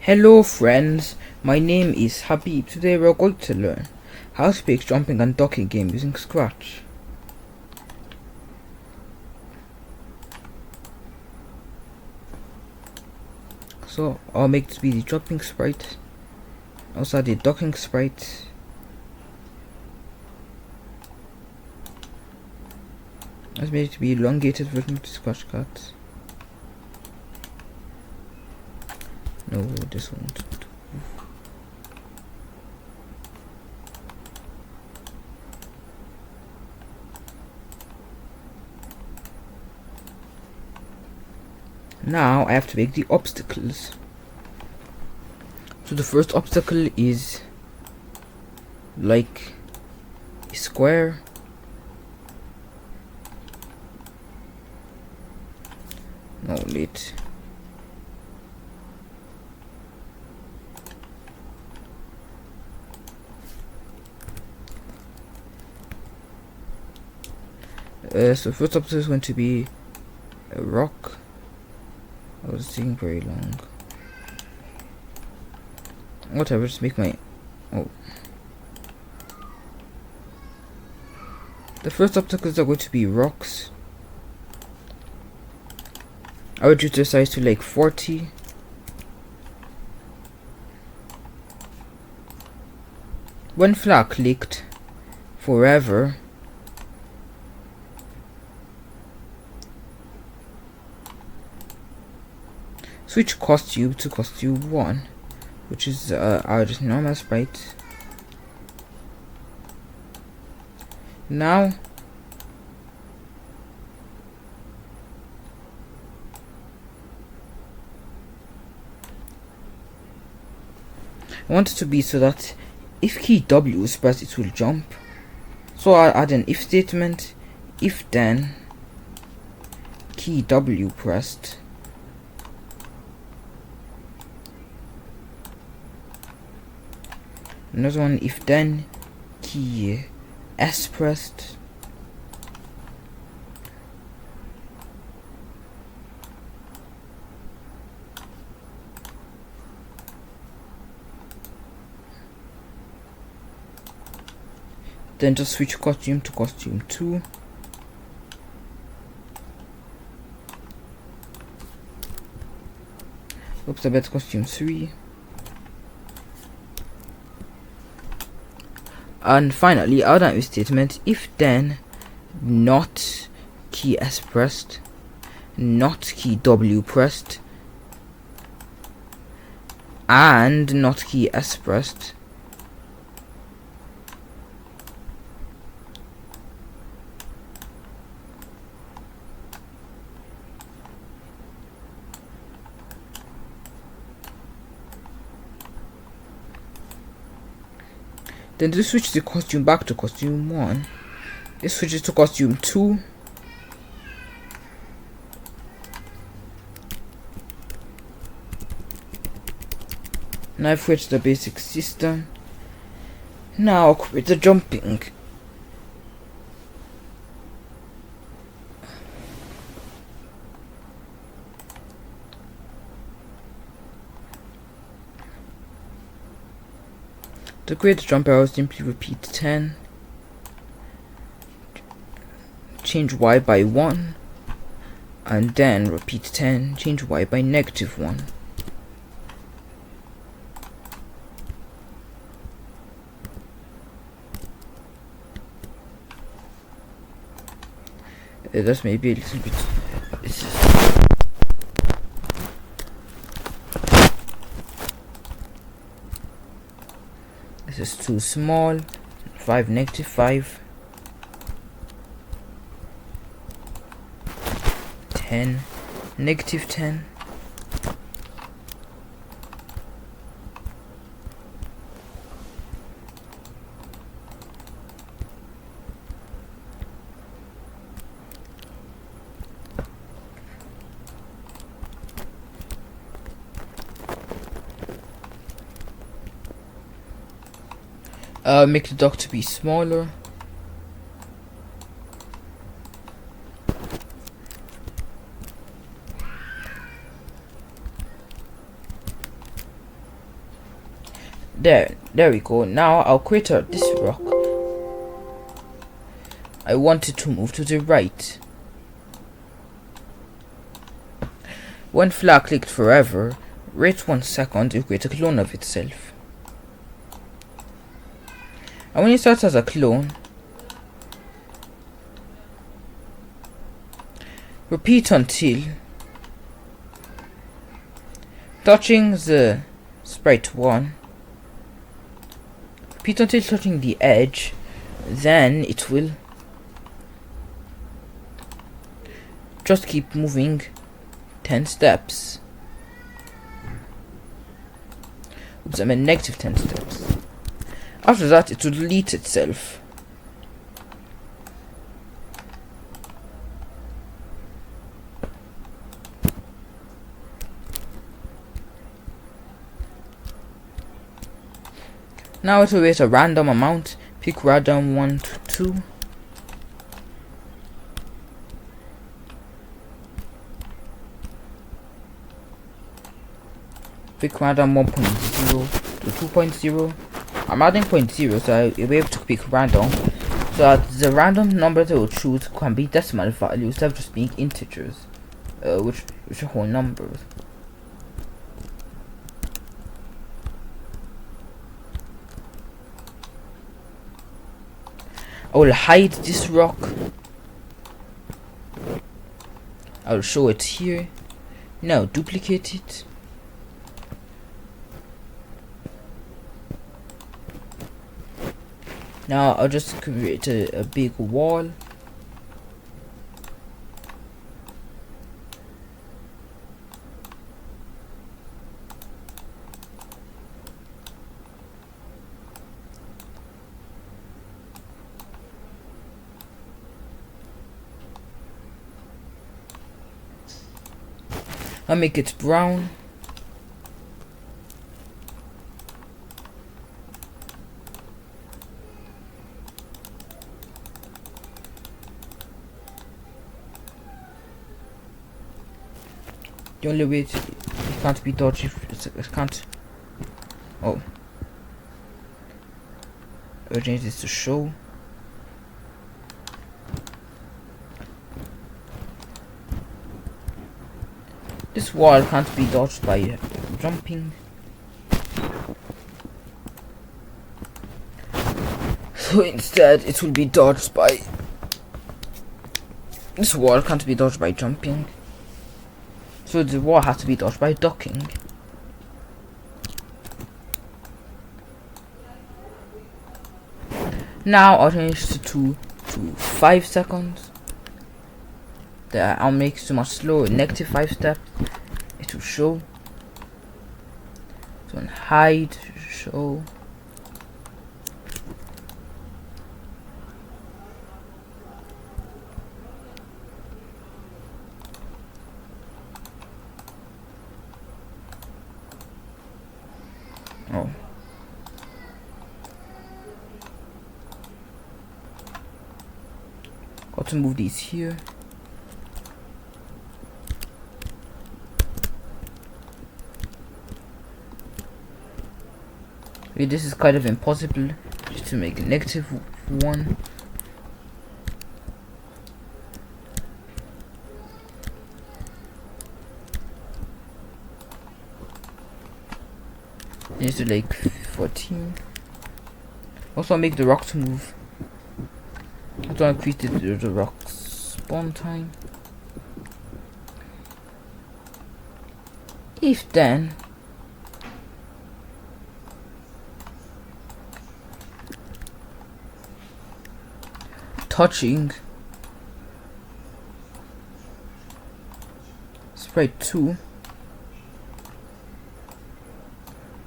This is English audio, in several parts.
Hello friends, my name is Habib. Today we're going to learn how to make jumping and ducking game using Scratch. So I'll make this be the jumping sprite, also the ducking sprite. Let's make it to be elongated version of the Scratch cards. No, this won't do. Now I have to make the obstacles. So the first obstacle is like a square. No, wait. So first obstacle is going to be a rock. I was taking very long. Whatever, just make my... Oh. The first obstacles are going to be rocks. I would reduce the size to like 40. When flag clicked, forever. Switch costume to costume 1, which is our just normal sprite. Now I want it to be so that if key W is pressed, it will jump. So I'll add an if statement. If then key W pressed, another one if then key S pressed, then just switch costume to costume 2. Oops, I bet costume 3. And finally, our if statement, if then not key S pressed, not key W pressed, and not key S pressed, then to switch the costume back to costume 1, let's switch it to costume 2. Now I've created the basic system. Now I'll create the jumping. To create the jumper, I'll simply repeat 10, change y by 1, and then repeat 10, change y by -1. That's maybe a little bit... This is too small. 5, -5, 10, -10. Make the duck to be smaller. There we go. Now I'll create this rock. I want it to move to the right. When flag clicked forever, wait 1 second to create a clone of itself. And when it starts as a clone, repeat until touching the sprite 1. Repeat until touching the edge, then it will just keep moving 10 steps. Oops, I meant negative 10 steps. After that, it will delete itself. Now it will wait a random amount. Pick random 1 to 2. Pick random 1.0 to 2.0. I'm adding 0.0 so I'll be able to pick random, so that the random number that we'll choose can be decimal values instead of just being integers, which are whole numbers. I will hide this rock. I will show it here. Now duplicate it. Now I'll just create a big wall. I'll make it brown. The only way it can't be dodgy, it can't. Oh. I'll change this to show. This wall can't be dodged by jumping. So instead it will be dodged by... This wall can't be dodged by jumping. So the wall has to be dodged by ducking. Now I'll change to 2 to 5 seconds. I'll make it too much slower. Negative 5 steps. It will show. So hide, show. Oh. Got to move these here. Okay, this is kind of impossible just to make a negative 1. Needs to like 14. Also make the rock to move. I don't increase the rock spawn time. If then touching sprite 2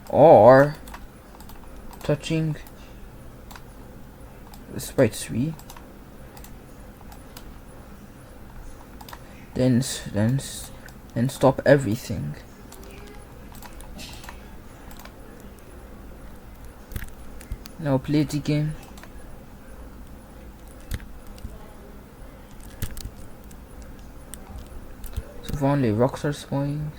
or touching sprite 3, then stop everything. Now play the game. So if only rocks are spawning.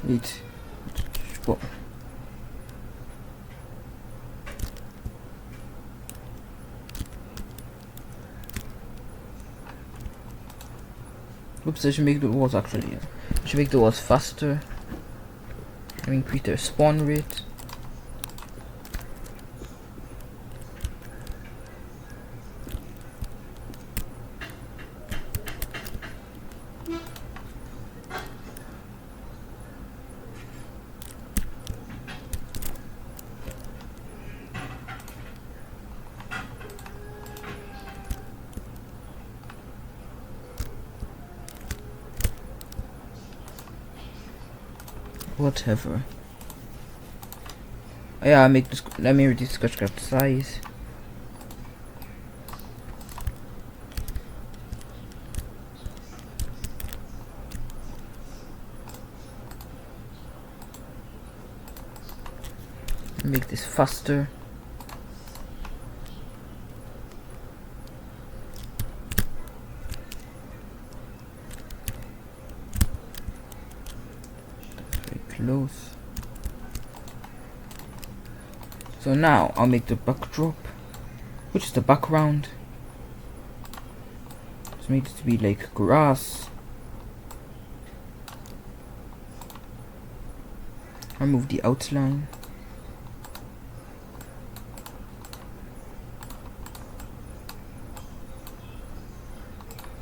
Wait. What? Oops, I should make the walls actually. I should make the walls faster. I increase their spawn rate. Whatever. Yeah, I make this. Let me reduce the sketchcraft size. Make this faster. Close. So now I'll make the backdrop, which is the background. Just make it to be like grass. Remove the outline.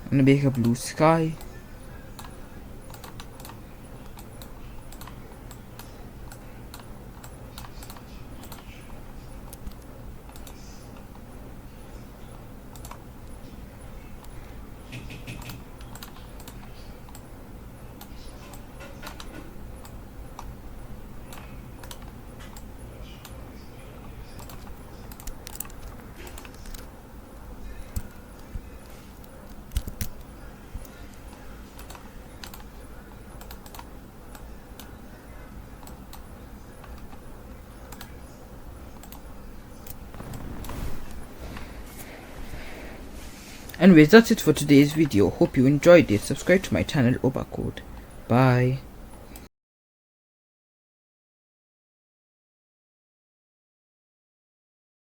I'm gonna make a blue sky. Anyways, that's it for today's video. Hope you enjoyed it. Subscribe to my channel, Overcode. Bye.